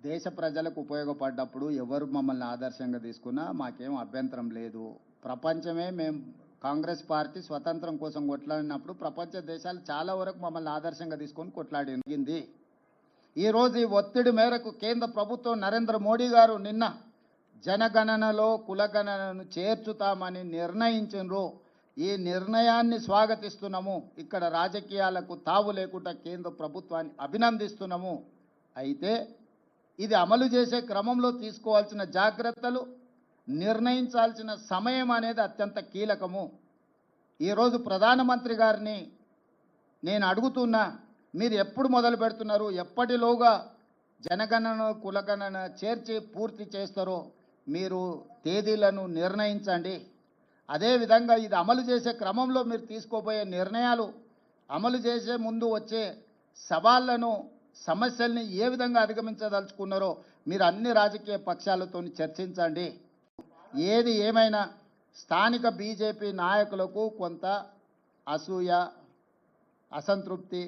దేశ ప్రజలకు ఉపయోగపడ్డప్పుడు ఎవరు మమ్మల్ని ఆదర్శంగా తీసుకున్నా మాకేం అభ్యంతరం లేదు. ప్రపంచమే మేము కాంగ్రెస్ పార్టీ స్వతంత్రం కోసం కొట్లాడినప్పుడు ప్రపంచ దేశాలు చాలా వరకు మమ్మల్ని ఆదర్శంగా తీసుకొని కొట్లాడింది. ఈరోజు ఈ ఒత్తిడి మేరకు కేంద్ర ప్రభుత్వం నరేంద్ర మోడీ గారు నిన్న జనగణనలో కులగణనను చేర్చుతామని నిర్ణయించారు. ఈ నిర్ణయాన్ని స్వాగతిస్తున్నాము. ఇక్కడ రాజకీయాలకు తావు లేకుండా కేంద్ర ప్రభుత్వాన్ని అభినందిస్తున్నాము. అయితే ఇది అమలు చేసే క్రమంలో తీసుకోవాల్సిన జాగ్రత్తలు, నిర్ణయించాల్సిన సమయం అనేది అత్యంత కీలకము. ఈరోజు ప్రధానమంత్రి గారిని నేను అడుగుతున్నా, మీరు ఎప్పుడు మొదలు పెడుతున్నారు, ఎప్పటిలోగా జనగణన కులగణన చేర్చి పూర్తి చేస్తారో మీరు తేదీలను నిర్ణయించండి. అదేవిధంగా ఇది అమలు చేసే క్రమంలో మీరు తీసుకోబోయే నిర్ణయాలు, అమలు చేసే ముందు వచ్చే సవాళ్లను, సమస్యల్ని ఏ విధంగా అధిగమించదలుచుకున్నారో మీరు అన్ని రాజకీయ పక్షాలతో చర్చించండి. ఏది ఏమైనా స్థానిక బీజేపీ నాయకులకు కొంత అసూయ, అసంతృప్తి,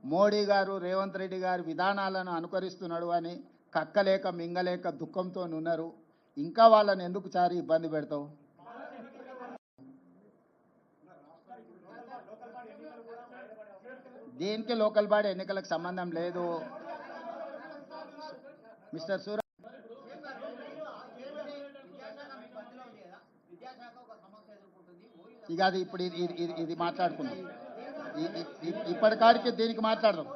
మోడీ గారు రేవంత్ రెడ్డి గారి విధానాలను అనుకరిస్తున్నాడు అని కక్కలేక మింగలేక దుఃఖంతో ఉన్నారు. ఇంకా వాళ్ళని ఎందుకు చారి ఇబ్బంది పెడతావు? దీనికి లోకల్ బాడీ ఎన్నికలకు సంబంధం లేదు మిస్టర్ సూర. ఇక అది ఇప్పుడు ఇది మాట్లాడుకున్నాం. ఇప్పటికాడికి దీనికి మాట్లాడదాం.